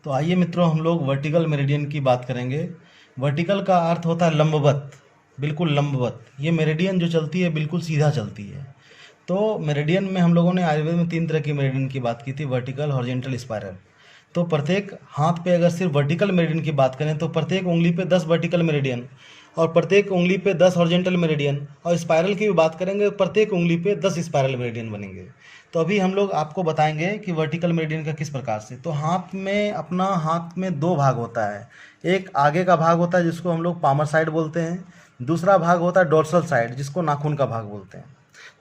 तो आइए मित्रों, हम लोग वर्टिकल मेरिडियन की बात करेंगे। वर्टिकल का अर्थ होता है लंबवत, बिल्कुल लंबवत। ये मेरिडियन जो चलती है बिल्कुल सीधा चलती है। तो मेरिडियन में हम लोगों ने आयुर्वेद में 3 तरह की मेरिडियन की बात की थी, वर्टिकल, हॉरिजॉन्टल, स्पाइरल। तो प्रत्येक हाथ पे अगर सिर्फ वर्टिकल मेरिडियन की बात करें तो प्रत्येक उंगली पे 10 वर्टिकल मेरिडियन और प्रत्येक उंगली पे 10 हॉरिजॉन्टल मेरिडियन, और स्पाइरल की भी बात करेंगे प्रत्येक उंगली पे 10 स्पाइरल मेरिडियन बनेंगे। तो अभी हम लोग आपको बताएंगे कि वर्टिकल मेरिडियन का किस प्रकार से। तो हाथ में 2 भाग होता है। एक आगे का भाग होता है जिसको हम लोग पामर साइड बोलते हैं, दूसरा भाग होता है डोर्सल साइड जिसको नाखून का भाग बोलते हैं।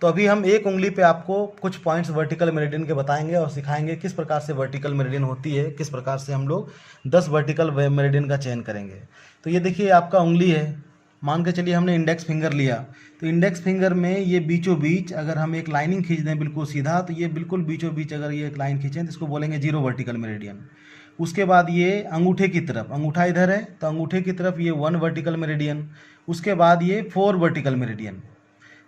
तो अभी हम एक उंगली पे आपको कुछ पॉइंट्स वर्टिकल मेरिडियन के बताएंगे और सिखाएंगे किस प्रकार से वर्टिकल मेरिडियन होती है, किस प्रकार से हम लोग 10 वर्टिकल मेरिडियन का चयन करेंगे। तो ये देखिए आपका उंगली है, मान के चलिए हमने इंडेक्स फिंगर लिया। तो इंडेक्स फिंगर में ये बीचों बीच अगर हम एक लाइनिंग खींच दें बिल्कुल सीधा, तो ये बिल्कुल बीचों बीच अगर ये एक लाइन खींचें तो इसको बोलेंगे 0 वर्टिकल मेरिडियन। उसके बाद ये अंगूठे की तरफ, अंगूठा इधर है तो अंगूठे की तरफ ये 1 वर्टिकल मेरिडियन। उसके बाद ये 4 वर्टिकल मेरिडियन।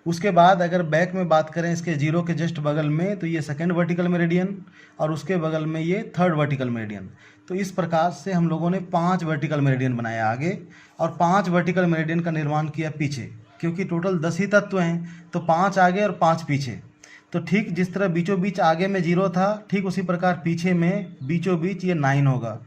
उसके बाद अगर बैक में बात करें इसके 0 के जस्ट बगल में तो ये 2nd वर्टिकल मेरिडियन और उसके बगल में ये 3rd वर्टिकल मेरिडियन। तो इस प्रकार से हम लोगों ने 5 वर्टिकल मेरिडियन बनाया आगे और 5 वर्टिकल मेरिडियन का निर्माण किया पीछे, क्योंकि टोटल 10 ही तत्व हैं तो 5 आगे और 5 पीछे। तो ठीक जिस तरह बीचों बीच आगे में 0 था, ठीक उसी प्रकार पीछे में बीचों बीच ये 9 होगा।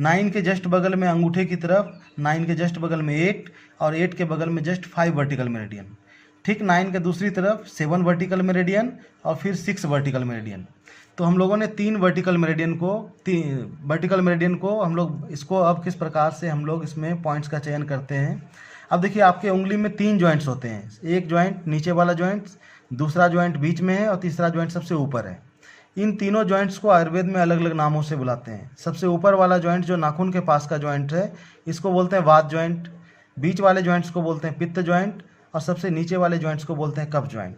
9 के जस्ट बगल में अंगूठे की तरफ 9 के जस्ट बगल में 8 और 8 के बगल में जस्ट 5 वर्टिकल मेरिडियन। ठीक 9 के दूसरी तरफ 7 वर्टिकल मेरिडियन और फिर 6 वर्टिकल मेरिडियन। तो हम लोगों ने 3 वर्टिकल मेरिडियन को हम लोग इसको अब किस प्रकार से हम लोग इसमें पॉइंट्स का चयन करते हैं। अब देखिए आपके उंगली में 3 जॉइंट्स होते हैं, एक जॉइंट नीचे वाला जॉइंट, दूसरा जॉइंट बीच में है और तीसरा जॉइंट सबसे ऊपर है। इन तीनों जॉइंट्स को आयुर्वेद में अलग अलग नामों से बुलाते हैं। सबसे ऊपर वाला जॉइंट जो नाखून के पास का जॉइंट है इसको बोलते हैं वात जॉइंट, बीच वाले जॉइंट्स को बोलते हैं पित्त जॉइंट और सबसे नीचे वाले जॉइंट्स को बोलते हैं कफ जॉइंट।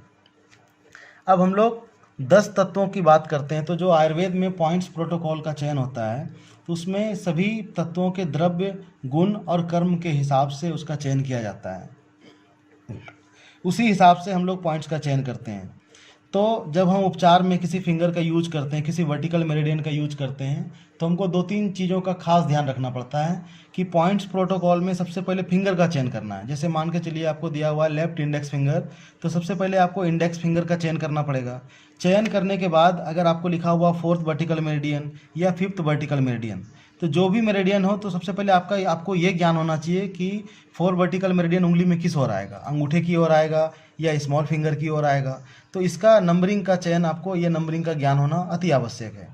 अब हम लोग 10 तत्वों की बात करते हैं। तो जो आयुर्वेद में पॉइंट्स प्रोटोकॉल का चयन होता है तो उसमें सभी तत्वों के द्रव्य, गुण और कर्म के हिसाब से उसका चयन किया जाता है। उसी हिसाब से हम लोग पॉइंट्स का चयन करते हैं। तो जब हम उपचार में किसी फिंगर का यूज करते हैं, किसी वर्टिकल मेरिडियन का यूज करते हैं, तो हमको 2-3 चीज़ों का खास ध्यान रखना पड़ता है कि पॉइंट्स प्रोटोकॉल में सबसे पहले फिंगर का चयन करना है। जैसे मान के चलिए आपको दिया हुआ है लेफ्ट इंडेक्स फिंगर, तो सबसे पहले आपको इंडेक्स फिंगर का चयन करना पड़ेगा। चयन करने के बाद अगर आपको लिखा हुआ 4th वर्टिकल मेरिडियन या 5th वर्टिकल मेरिडियन, तो जो भी मेरिडियन हो तो सबसे पहले आपको ये ज्ञान होना चाहिए कि 4 वर्टिकल मेरिडियन उंगली में किस ओर आएगा, अंगूठे की ओर आएगा या स्मॉल फिंगर की ओर आएगा। तो इसका नंबरिंग का चयन, आपको ये नंबरिंग का ज्ञान होना अति आवश्यक है।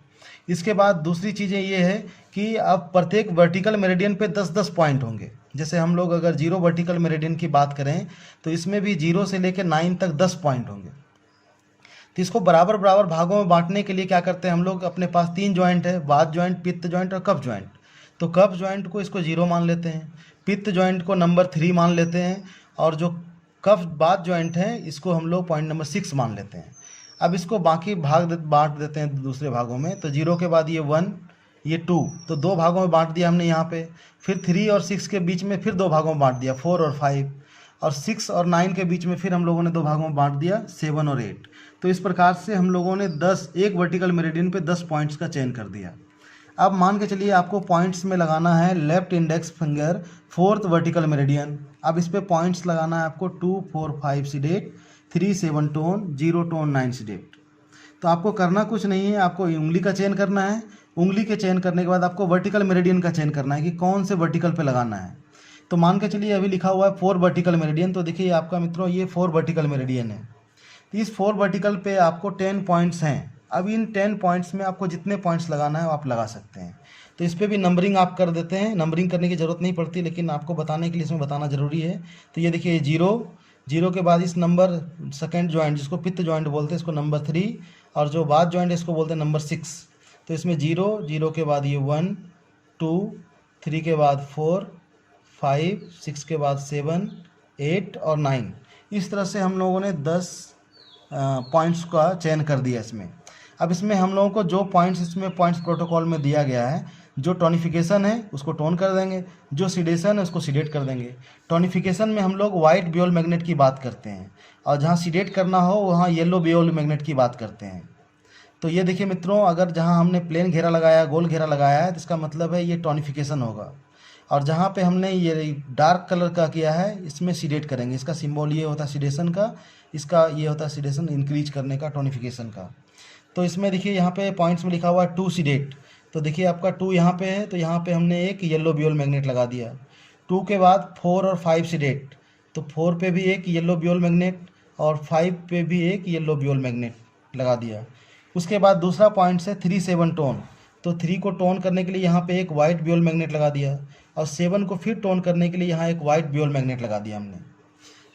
इसके बाद दूसरी चीज़ें ये है कि अब प्रत्येक वर्टिकल मेरिडियन पे 10-10 पॉइंट होंगे। जैसे हम लोग अगर 0 वर्टिकल मेरिडियन की बात करें तो इसमें भी 0 से लेकर 9 तक 10 पॉइंट होंगे। तो इसको बराबर बराबर भागों में बांटने के लिए क्या करते हैं हम लोग, अपने पास 3 जॉइंट है, वात जॉइंट, पित्त जॉइंट और कफ जॉइंट। तो कफ जॉइंट को इसको 0 मान लेते हैं, पित्त जॉइंट को नंबर 3 मान लेते हैं और जो कफ वात जॉइंट है इसको हम लोग पॉइंट नंबर 6 मान लेते हैं। अब इसको बाकी बांट देते हैं दूसरे भागों में। तो 0 के बाद ये 1, ये 2, तो 2 भागों में बांट दिया हमने यहाँ पे। फिर 3 और 6 के बीच में फिर 2 भागों में बांट दिया, 4 और 5, और 6 और 9 के बीच में फिर हम लोगों ने 2 भागों में बांट दिया, 7 और 8। तो इस प्रकार से हम लोगों ने एक वर्टिकल मेरिडियन पे 10 पॉइंट्स का चयन कर दिया। अब मान के चलिए आपको पॉइंट्स में लगाना है left index finger 4th vertical meridian. अब इस पे पॉइंट्स लगाना है आपको 2, 4, 5 सीडेट, 3, 7 टोन, 0 टोन, 9 सीडेट। तो आपको करना कुछ नहीं है, आपको उंगली का चयन करना है। उंगली के चयन करने के बाद आपको वर्टिकल मेरिडियन का चयन करना है कि कौन से वर्टिकल पे लगाना है। तो मान के चलिए अभी लिखा हुआ है 4 वर्टिकल मेरिडियन, तो देखिए आपका मित्रों ये 4 वर्टिकल मेरिडियन है। इस 4 वर्टिकल पे आपको 10 पॉइंट्स हैं। अब इन 10 पॉइंट्स में आपको जितने पॉइंट्स लगाना है वो आप लगा सकते हैं। तो इस पर भी नंबरिंग आप कर देते हैं, नंबरिंग करने की ज़रूरत नहीं पड़ती, लेकिन आपको बताने के लिए इसमें बताना ज़रूरी है। तो ये देखिए 0 के बाद इस नंबर 2nd जॉइंट जिसको पित्त जॉइंट बोलते हैं इसको नंबर 3, और जो वात जॉइंट है इसको बोलते हैं नंबर 6। तो इसमें 0 के बाद ये 1, 2, 3 के बाद 4, 5, 6 के बाद 7, 8 और 9। इस तरह से हम लोगों ने 10 पॉइंट्स का चयन कर दिया इसमें। अब इसमें हम लोगों को जो पॉइंट्स इसमें पॉइंट्स प्रोटोकॉल में दिया गया है, जो टोनिफिकेशन है उसको टोन कर देंगे, जो सीडेशन है उसको सीडेट कर देंगे। टोनिफिकेशन में हम लोग वाइट बियोल मैग्नेट की बात करते हैं और जहाँ सीडेट करना हो वहाँ येलो बियोल मैग्नेट की बात करते हैं। तो ये देखिए मित्रों, अगर जहाँ हमने प्लेन घेरा लगाया, गोल घेरा लगाया है, तो इसका मतलब है ये टोनिफिकेशन होगा। और जहाँ पे हमने ये डार्क कलर का किया है, इसमें सीडेट करेंगे। इसका सिंबल ये होता है सीडेशन का, इसका ये होता है सीडेशन इंक्रीज करने का, टोनिफिकेशन का। तो इसमें देखिए यहाँ पे पॉइंट्स में लिखा हुआ है 2 सीडेट। तो देखिए आपका 2 यहाँ पे है, तो यहाँ पे हमने एक येलो ब्यूल मैग्नेट लगा दिया। 2 के बाद 4 और 5 सीडेट, तो 4 पे भी एक येलो ब्यूल मैग्नेट और 5 पे भी एक येलो ब्यूल मैग्नेट लगा दिया। उसके बाद दूसरा पॉइंट से 3 7 टोन, तो 3 को टोन करने के लिए यहाँ पे एक वाइट ब्यूल मैग्नेट लगा दिया, और 7 को फिर टोन करने के लिए यहाँ एक वाइट ब्यूल मैग्नेट लगा दिया हमने।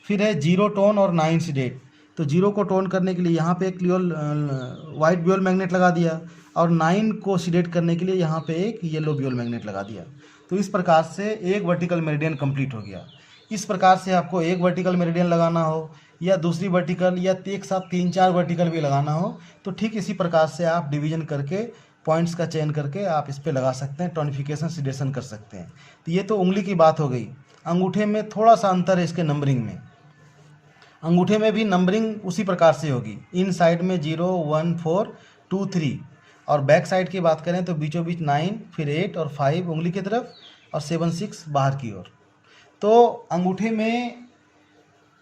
फिर है 0 टोन और 9 सीडेट, तो 0 को टोन करने के लिए यहाँ पे एक वाइट ब्यूल मैग्नेट लगा दिया, और 9 को सीडेट करने के लिए यहाँ पे एक येलो ब्यूल मैग्नेट लगा दिया। तो इस प्रकार से एक वर्टिकल मेरिडियन कंप्लीट हो गया। इस प्रकार से आपको एक वर्टिकल मेरिडियन लगाना हो या दूसरी वर्टिकल या एक साथ 3-4 वर्टिकल भी लगाना हो, तो ठीक इसी प्रकार से आप डिवीजन करके पॉइंट्स का चयन करके आप इस पे लगा सकते हैं, टोनिफिकेशन सीडेशन कर सकते हैं। तो ये तो उंगली की बात हो गई। अंगूठे में थोड़ा सा अंतर है इसके नंबरिंग में। अंगूठे में भी नंबरिंग उसी प्रकार से होगी, इन साइड में 0 1 4 2 3, और बैक साइड की बात करें तो बीचों बीच 9, फिर 8 और 5 उंगली की तरफ, और 7 6 बाहर की ओर। तो अंगूठे में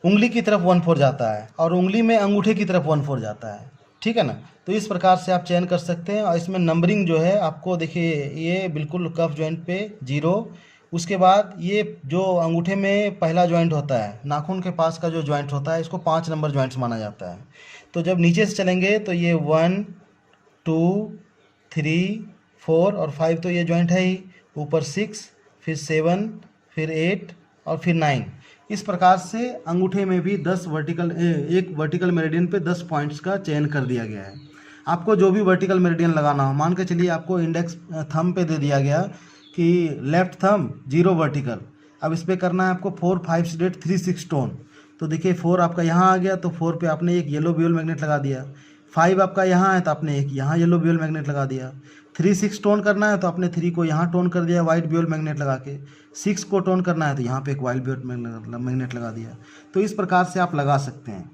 उंगली की तरफ 1 4 जाता है, और उंगली में अंगूठे की तरफ 1 4 जाता है, ठीक है ना। तो इस प्रकार से आप चयन कर सकते हैं। और इसमें नंबरिंग जो है आपको देखिए, ये बिल्कुल कफ जॉइंट पे 0, उसके बाद ये जो अंगूठे में पहला जॉइंट होता है, नाखून के पास का जो जॉइंट होता है, इसको 5 नंबर जॉइंट्स माना जाता है। तो जब नीचे से चलेंगे तो ये 1 2 3 4 और 5, तो ये जॉइंट है ही। ऊपर 6, फिर 7, फिर 8 और फिर 9। इस प्रकार से अंगूठे में भी 10 वर्टिकल, एक वर्टिकल मेरिडियन पे 10 पॉइंट्स का चयन कर दिया गया है। आपको जो भी वर्टिकल मेरिडियन लगाना हो, मान के चलिए आपको इंडेक्स थंब पे दे दिया गया कि लेफ्ट थंब 0 वर्टिकल, अब इस पर करना है आपको 4 5 सीडेट 3 6 टोन। तो देखिए 4 आपका यहाँ आ गया, तो 4 पे आपने एक येलो ब्यूल मैग्नेट लगा दिया। 5 आपका यहाँ है, तो आपने एक यहाँ येलो ब्यूल मैग्नेट लगा दिया। 3 6 टोन करना है, तो आपने 3 को यहाँ टोन कर दिया वाइट ब्यूल मैग्नेट लगा के। 6 को टोन करना है, तो यहाँ पे एक वाइट ब्यूल मैग्नेट लगा दिया। तो इस प्रकार से आप लगा सकते हैं।